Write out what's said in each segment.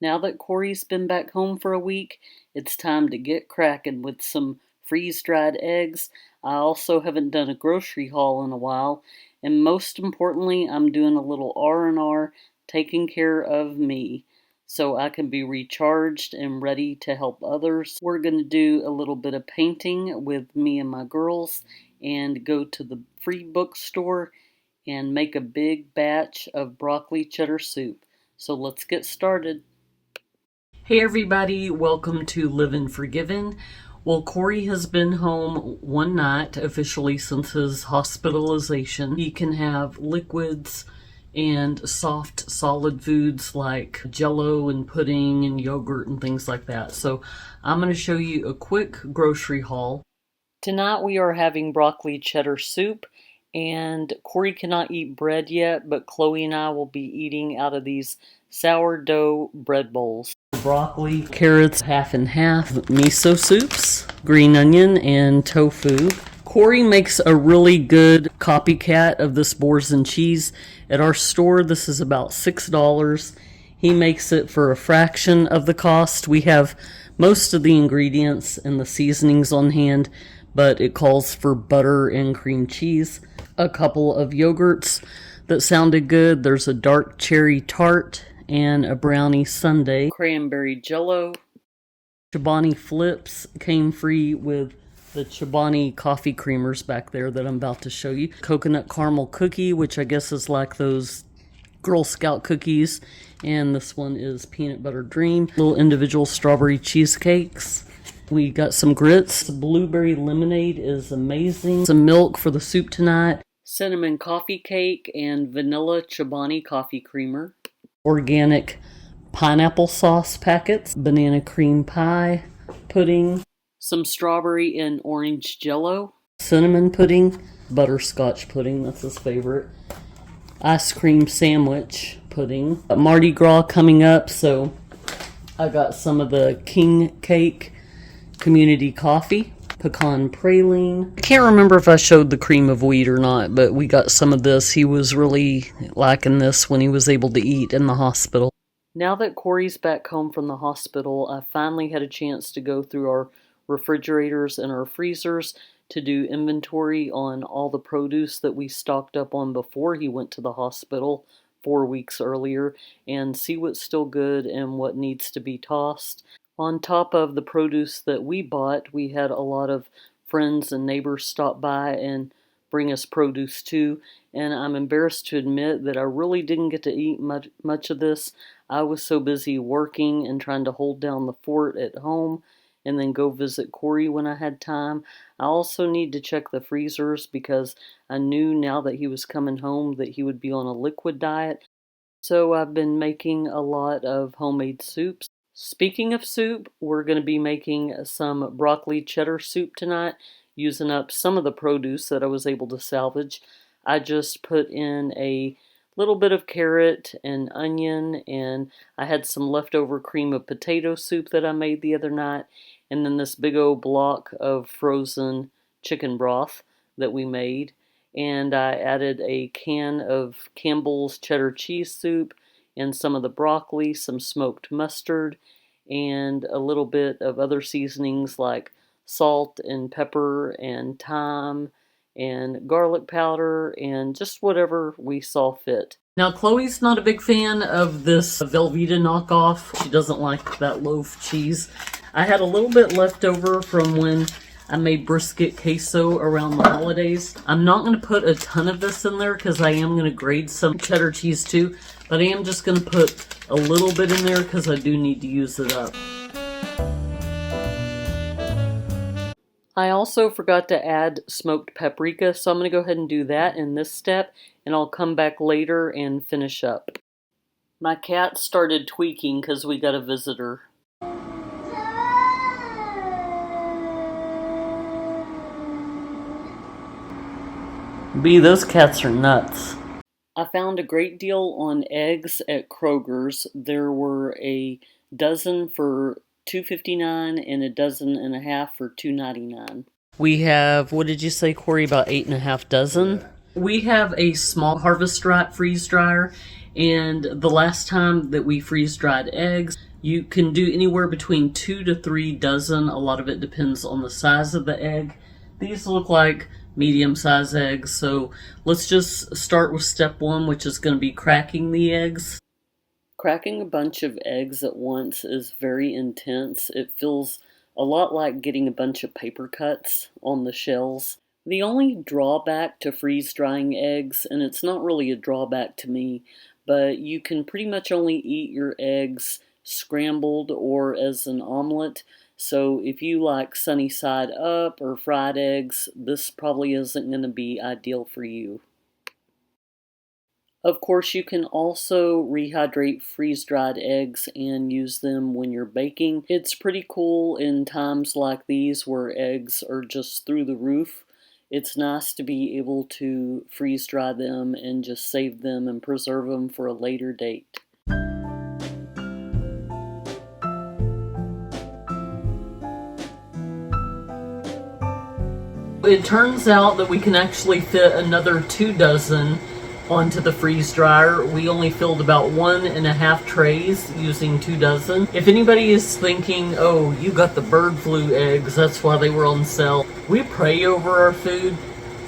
Now that Corey's been back home for a week, it's time to get cracking with some freeze-dried eggs. I also haven't done a grocery haul in a while, and most importantly, I'm doing a little R&R, taking care of me, so I can be recharged and ready to help others. We're going to do a little bit of painting with me and my girls and go to the free bookstore and make a big batch of broccoli cheddar soup. So let's get started. Hey everybody, welcome to Living Forgiven. Well, Corey has been home one night officially since his hospitalization. He can have liquids and soft solid foods like jello and pudding and yogurt and things like that. So I'm going to show you a quick grocery haul. Tonight we are having broccoli cheddar soup, and Corey cannot eat bread yet, but Chloe and I will be eating out of these sourdough bread bowls. Broccoli, carrots half and half, miso soups, green onion, and tofu. Corey makes a really good copycat of this boars and cheese. At our store, this is about $6. He makes it for a fraction of the cost. We have most of the ingredients and the seasonings on hand, but it calls for butter and cream cheese. A couple of yogurts that sounded good. There's a dark cherry tart and a brownie sundae. Cranberry jello. Chobani Flips came free with the Chobani coffee creamers back there that I'm about to show you. Coconut caramel cookie, which I guess is like those Girl Scout cookies. And this one is peanut butter dream. Little individual strawberry cheesecakes. We got some grits. Blueberry lemonade is amazing. Some milk for the soup tonight. Cinnamon coffee cake and vanilla Chobani coffee creamer. Organic pineapple sauce packets. Banana cream pie pudding. Some strawberry and orange jello. Cinnamon pudding. Butterscotch pudding, that's his favorite. Ice cream sandwich pudding. Mardi Gras coming up, so I got some of the king cake community coffee, pecan praline. I can't remember if I showed the cream of wheat or not, but we got some of this. He was really liking this when he was able to eat in the hospital. Now that Corey's back home from the hospital, I finally had a chance to go through our refrigerators and our freezers to do inventory on all the produce that we stocked up on before he went to the hospital 4 weeks earlier and see what's still good and what needs to be tossed. On top of the produce that we bought, we had a lot of friends and neighbors stop by and bring us produce too, and I'm embarrassed to admit that I really didn't get to eat much of this. I was so busy working and trying to hold down the fort at home and then go visit Corey when I had time. I also need to check the freezers because I knew now that he was coming home that he would be on a liquid diet. So I've been making a lot of homemade soups. Speaking of soup, we're going to be making some broccoli cheddar soup tonight, using up some of the produce that I was able to salvage. I just put in a little bit of carrot and onion, and I had some leftover cream of potato soup that I made the other night, and then this big old block of frozen chicken broth that we made. And I added a can of Campbell's cheddar cheese soup and some of the broccoli, some smoked mustard, and a little bit of other seasonings like salt and pepper and thyme and garlic powder and just whatever we saw fit. Now, Chloe's not a big fan of this Velveeta knockoff. She doesn't like that loaf cheese. I had a little bit left over from when I made brisket queso around the holidays. I'm not going to put a ton of this in there because I am going to grate some cheddar cheese too, but I am just going to put a little bit in there because I do need to use it up. I also forgot to add smoked paprika, so I'm going to go ahead and do that in this step, and I'll come back later and finish up. My cat started tweaking because we got a visitor. B, those cats are nuts. I found a great deal on eggs at Kroger's. There were a dozen for $2.59 and a dozen and a half for $2.99. We have, what did you say, Corey, about 8.5 dozen? We have a small Harvest Right freeze dryer, And the last time that we freeze dried eggs, you can do anywhere between 2 to 3 dozen. A lot of it depends on the size of the egg. These look like medium-sized eggs, so let's just start with step one, which is going to be cracking the eggs. Cracking a bunch of eggs at once is very intense. It feels a lot like getting a bunch of paper cuts on the shells. The only drawback to freeze drying eggs, and it's not really a drawback to me, but you can pretty much only eat your eggs scrambled or as an omelet. So if you like sunny side up or fried eggs, this probably isn't going to be ideal for you. Of course, you can also rehydrate freeze-dried eggs and use them when you're baking. It's pretty cool in times like these where eggs are just through the roof. It's nice to be able to freeze-dry them and just save them and preserve them for a later date. It turns out that we can actually fit another 2 dozen onto the freeze dryer. We only filled about 1.5 trays using 2 dozen. If anybody is thinking, oh, you got the bird flu eggs, that's why they were on sale. We pray over our food.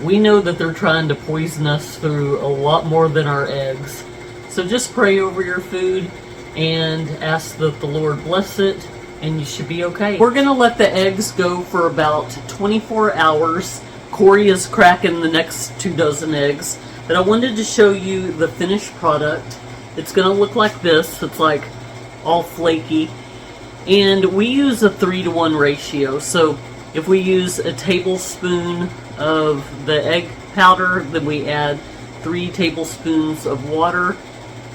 We know that they're trying to poison us through a lot more than our eggs. So just pray over your food and ask that the Lord bless it, and you should be okay. We're gonna let the eggs go for about 24 hours. Corey is cracking the next 2 dozen eggs. But I wanted to show you the finished product. It's going to look like this. It's like all flaky. And we use a 3-to-1 ratio. So if we use a tablespoon of the egg powder, then we add 3 tablespoons of water.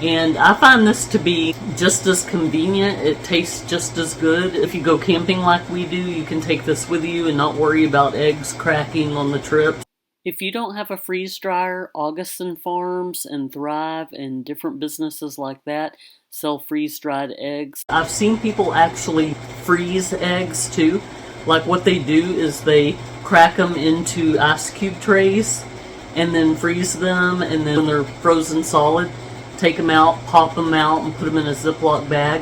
And I find this to be just as convenient. It tastes just as good. If you go camping like we do, you can take this with you and not worry about eggs cracking on the trip. If you don't have a freeze dryer, Augustin Farms and Thrive and different businesses like that sell freeze-dried eggs. I've seen people actually freeze eggs too. Like what they do is they crack them into ice cube trays and then freeze them, and then when they're frozen solid, take them out, pop them out, and put them in a Ziploc bag.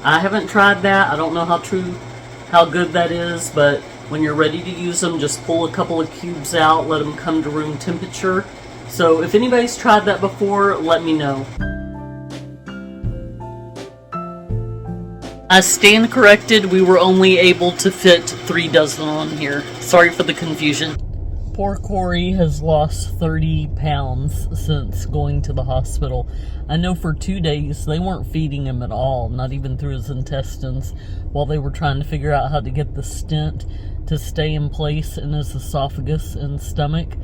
I haven't tried that. I don't know how good that is, but when you're ready to use them, just pull a couple of cubes out, let them come to room temperature. So if anybody's tried that before, let me know. I stand corrected, we were only able to fit 3 dozen on here. Sorry for the confusion. Poor Corey has lost 30 pounds since going to the hospital. I know for 2 days they weren't feeding him at all, not even through his intestines, while they were trying to figure out how to get the stent to stay in place in his esophagus and stomach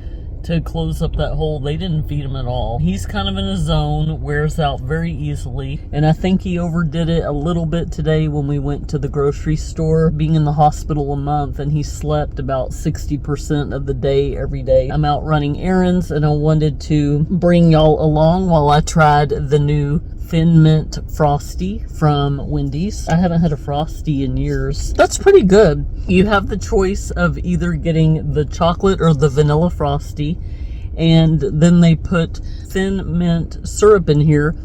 to close up that hole. They didn't feed him at all. He's kind of in a zone, wears out very easily, and I think he overdid it a little bit today when we went to the grocery store. Being in the hospital a month, and he slept about 60% of the day every day. I'm out running errands, and I wanted to bring y'all along while I tried the new Thin Mint Frosty from Wendy's. I haven't had a Frosty in years. That's pretty good. You have the choice of either getting the chocolate or the vanilla Frosty, and then they put thin mint syrup in here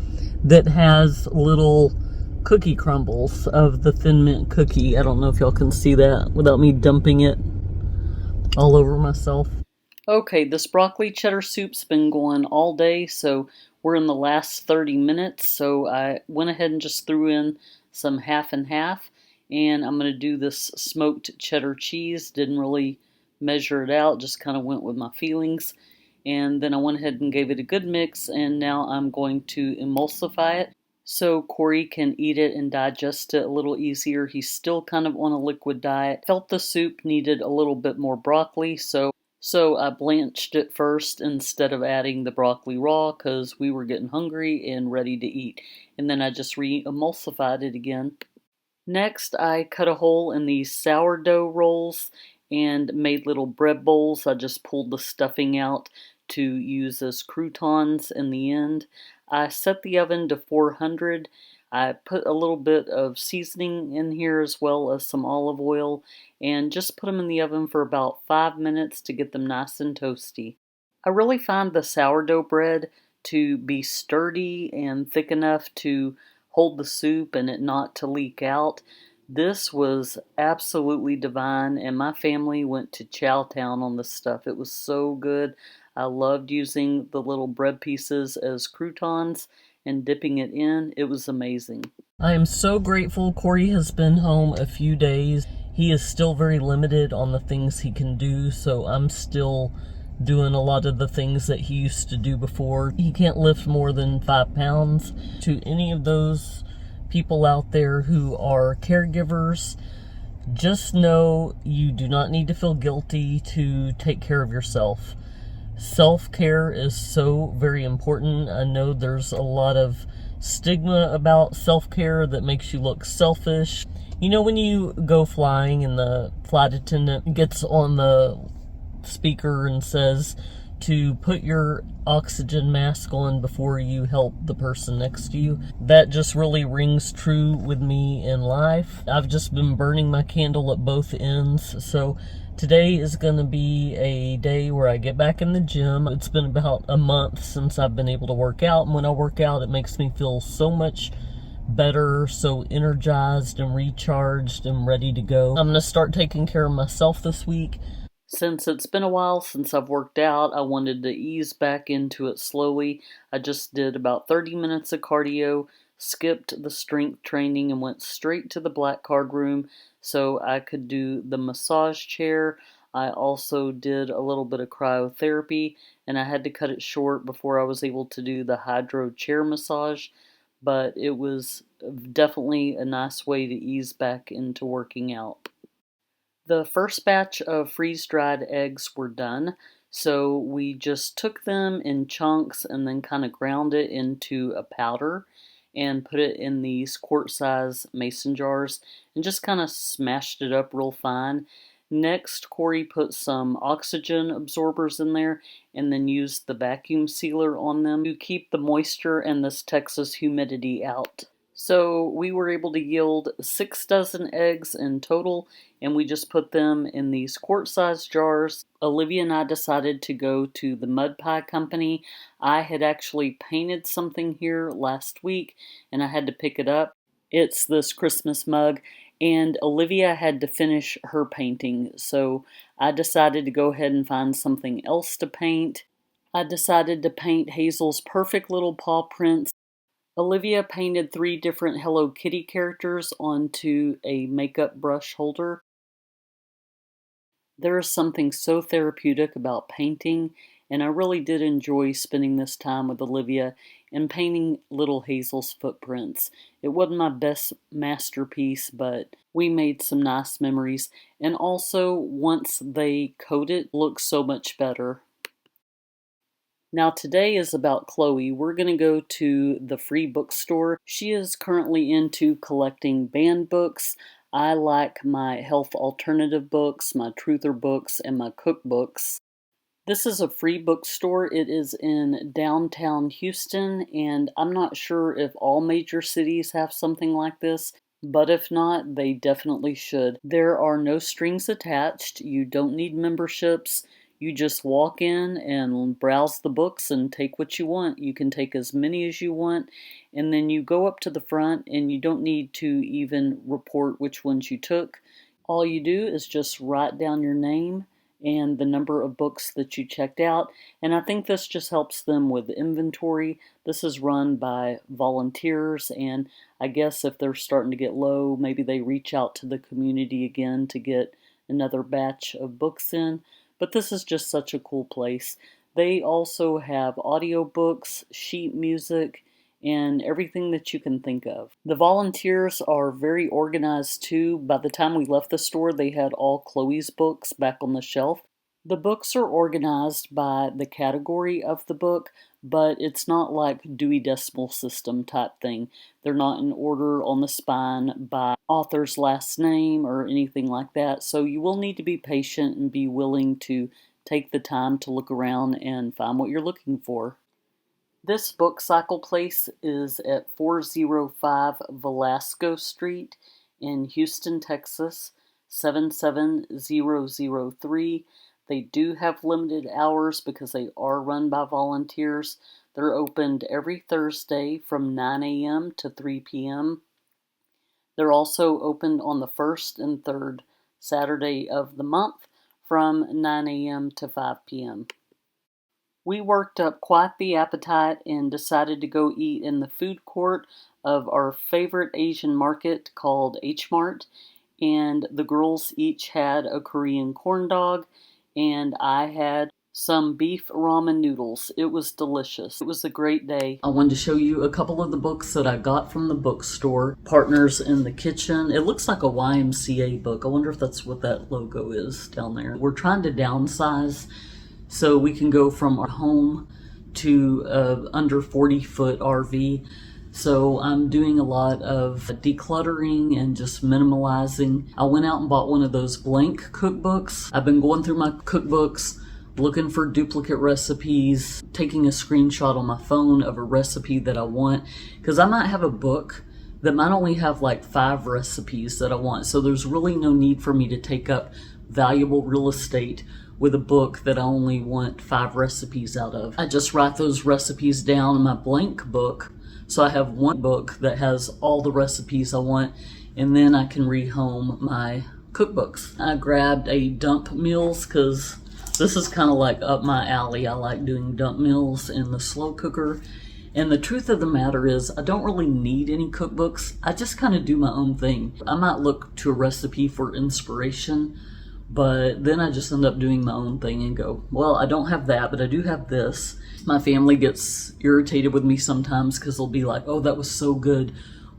that has little cookie crumbles of the Thin Mint cookie. I don't know if y'all can see that without me dumping it all over myself. Okay, this broccoli cheddar soup's been going all day, so we're in the last 30 minutes, so I went ahead and just threw in some half and half, and I'm going to do this smoked cheddar cheese. Didn't really measure it out, just kind of went with my feelings, and then I went ahead and gave it a good mix, and now I'm going to emulsify it so Corey can eat it and digest it a little easier. He's still kind of on a liquid diet. Felt the soup needed a little bit more broccoli, so I blanched it first instead of adding the broccoli raw because we were getting hungry and ready to eat. And then I just re-emulsified it again. Next, I cut a hole in these sourdough rolls and made little bread bowls. I just pulled the stuffing out to use as croutons in the end. I set the oven to 400. I put a little bit of seasoning in here as well as some olive oil and just put them in the oven for about 5 minutes to get them nice and toasty. I really find the sourdough bread to be sturdy and thick enough to hold the soup and it not to leak out. This was absolutely divine, and my family went to Chowtown on this stuff. It was so good. I loved using the little bread pieces as croutons and dipping it in. It was amazing. I am so grateful Corey has been home a few days. He is still very limited on the things he can do, so I'm still doing a lot of the things that he used to do before. He can't lift more than 5 pounds. To any of those people out there who are caregivers, just know you do not need to feel guilty to take care of yourself. Self-care is so very important. I know there's a lot of stigma about self-care that makes you look selfish. You know, when you go flying and the flight attendant gets on the speaker and says to put your oxygen mask on before you help the person next to you, that just really rings true with me in life. I've just been burning my candle at both ends, so today is going to be a day where I get back in the gym. It's been about a month since I've been able to work out, and when I work out it makes me feel so much better, so energized and recharged and ready to go. I'm going to start taking care of myself this week. Since it's been a while since I've worked out, I wanted to ease back into it slowly. I just did about 30 minutes of cardio, skipped the strength training, and went straight to the black card room so I could do the massage chair. I also did a little bit of cryotherapy, and I had to cut it short before I was able to do the hydro chair massage, but it was definitely a nice way to ease back into working out. The first batch of freeze-dried eggs were done, so we just took them in chunks and then kind of ground it into a powder and put it in these quart-size mason jars and just kind of smashed it up real fine. Next, Corey put some oxygen absorbers in there and then used the vacuum sealer on them to keep the moisture and this Texas humidity out. So we were able to yield 6 dozen eggs in total, and we just put them in these quart-sized jars. Olivia and I decided to go to the Mud Pie Company. I had actually painted something here last week, and I had to pick it up. It's this Christmas mug, and Olivia had to finish her painting, so I decided to go ahead and find something else to paint. I decided to paint Hazel's perfect little paw prints. Olivia painted 3 different Hello Kitty characters onto a makeup brush holder. There is something so therapeutic about painting, and I really did enjoy spending this time with Olivia and painting little Hazel's footprints. It wasn't my best masterpiece, but we made some nice memories, and also once they coat it, it looks so much better. Now today is about Chloe. We're going to go to the free bookstore. She is currently into collecting banned books. I like my health alternative books, my truther books, and my cookbooks. This is a free bookstore. It is in downtown Houston, and I'm not sure if all major cities have something like this, but if not, they definitely should. There are no strings attached. You don't need memberships. You just walk in and browse the books and take what you want. You can take as many as you want, and then you go up to the front and you don't need to even report which ones you took. All you do is just write down your name and the number of books that you checked out, and I think this just helps them with inventory. This is run by volunteers, and I guess if they're starting to get low, maybe they reach out to the community again to get another batch of books in. But this is just such a cool place. They also have audiobooks, sheet music, and everything that you can think of. The volunteers are very organized too. By the time we left the store, they had all Chloe's books back on the shelf. The books are organized by the category of the book, but it's not like Dewey Decimal System type thing. They're not in order on the spine by author's last name or anything like that, so you will need to be patient and be willing to take the time to look around and find what you're looking for. This book cycle place is at 405 Velasco Street in Houston, Texas, 77003. They do have limited hours because they are run by volunteers. They're opened every Thursday from 9 a.m. to 3 p.m. They're also opened on the first and third Saturday of the month from 9 a.m. to 5 p.m. We worked up quite the appetite and decided to go eat in the food court of our favorite Asian market called H Mart, and the girls each had a Korean corn dog, and I had some beef ramen noodles. It was delicious. It was a great day. I wanted to show you a couple of the books that I got from the bookstore. Partners in the Kitchen. It looks like a YMCA book. I wonder if that's what that logo is down there. We're trying to downsize so we can go from our home to under 40-foot RV. So I'm doing a lot of decluttering and just minimalizing. I went out and bought one of those blank cookbooks. I've been going through my cookbooks, looking for duplicate recipes, taking a screenshot on my phone of a recipe that I want, because I might have a book that might only have like 5 recipes that I want. So there's really no need for me to take up valuable real estate with a book that I only want 5 recipes out of. I just write those recipes down in my blank book. So I have one book that has all the recipes I want, and then I can rehome my cookbooks. I grabbed a dump meals because this is kind of like up my alley. I like doing dump meals in the slow cooker. And the truth of the matter is, I don't really need any cookbooks. I just kind of do my own thing. I might look to a recipe for inspiration, but then I just end up doing my own thing and go, well, I don't have that, but I do have this. My family gets irritated with me sometimes because they'll be like, oh, that was so good.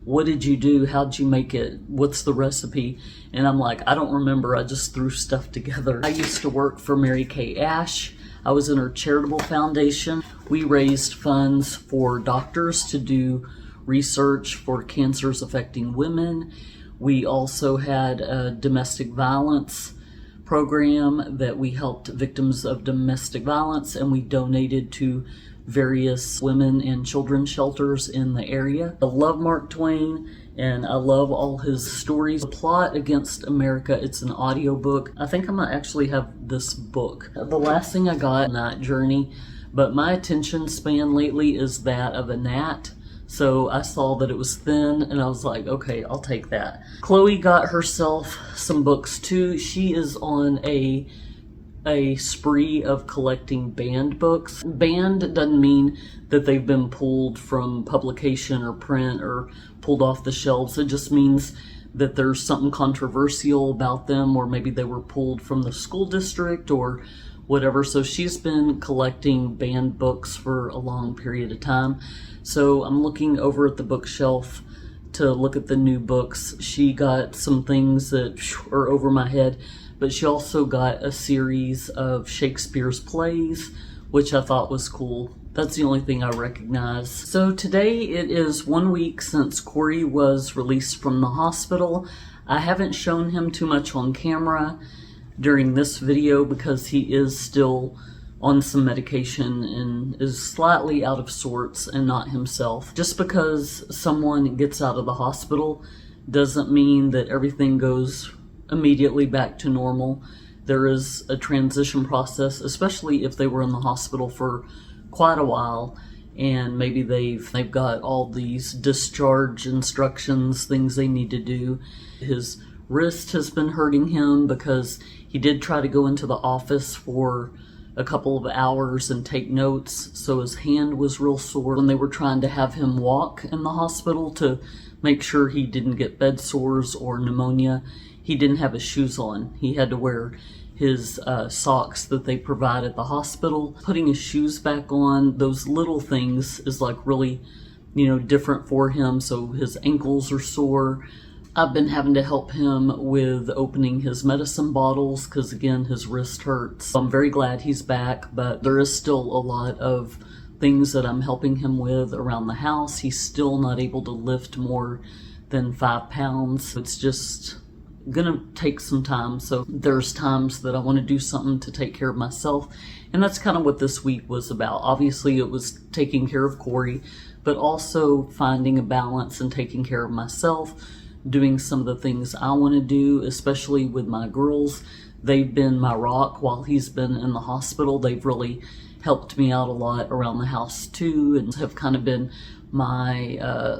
What did you do? How'd you make it? What's the recipe? And I'm like, I don't remember. I just threw stuff together. I used to work for Mary Kay Ash. I was in her charitable foundation. We raised funds for doctors to do research for cancers affecting women. We also had a domestic violence program that we helped victims of domestic violence, and we donated to various women and children's shelters in the area. I love Mark Twain and I love all his stories. The Plot Against America, it's an audiobook. I think I might actually have this book. The last thing I got, Night Journey, but my attention span lately is that of a gnat. So I saw that it was thin and I was like, okay, I'll take that. Chloe got herself some books too. She is on a spree of collecting banned books. Banned doesn't mean that they've been pulled from publication or print or pulled off the shelves. It just means that there's something controversial about them, or maybe they were pulled from the school district or whatever. So she's been collecting banned books for a long period of time. So I'm looking over at the bookshelf to look at the new books. She got some things that are over my head, but she also got a series of Shakespeare's plays, which I thought was cool. That's the only thing I recognize. So today it is 1 week since Corey was released from the hospital. I haven't shown him too much on camera during this video because he is still on some medication and is slightly out of sorts and not himself. Just because someone gets out of the hospital doesn't mean that everything goes immediately back to normal. There is a transition process, especially if they were in the hospital for quite a while and maybe they've got all these discharge instructions, things they need to do. His wrist has been hurting him because he did try to go into the office for a couple of hours and take notes, so his hand was real sore. When they were trying to have him walk in the hospital to make sure he didn't get bed sores or pneumonia, he didn't have his shoes on. He had to wear his socks that they provide at the hospital. Putting his shoes back on, those little things is like really, different for him, so his ankles are sore. I've been having to help him with opening his medicine bottles because, again, his wrist hurts. I'm very glad he's back, but there is still a lot of things that I'm helping him with around the house. He's still not able to lift more than 5 pounds. It's just gonna take some time. So there's times that I want to do something to take care of myself, and that's kind of what this week was about. Obviously, it was taking care of Corey, but also finding a balance and taking care of myself, doing some of the things I want to do, especially with my girls they've been my rock while he's been in the hospital. They've really helped me out a lot around the house too, and have kind of been my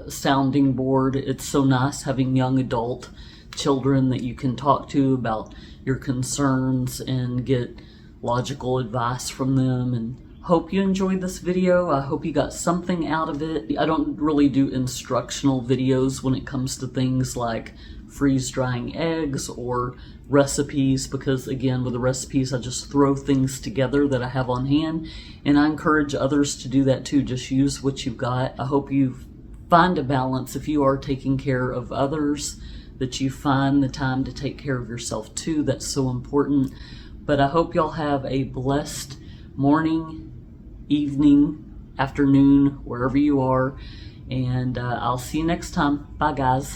sounding board. It's so nice having young adult children that you can talk to about your concerns and get logical advice from them. And hope you enjoyed this video. I hope you got something out of it. I don't really do instructional videos when it comes to things like freeze drying eggs or recipes, because again, with the recipes I just throw things together that I have on hand, and I encourage others to do that too. Just use what you've got. I hope you find a balance if you are taking care of others, that you find the time to take care of yourself too. That's so important. But I hope y'all have a blessed morning, evening, afternoon, wherever you are, and I'll see you next time. Bye guys.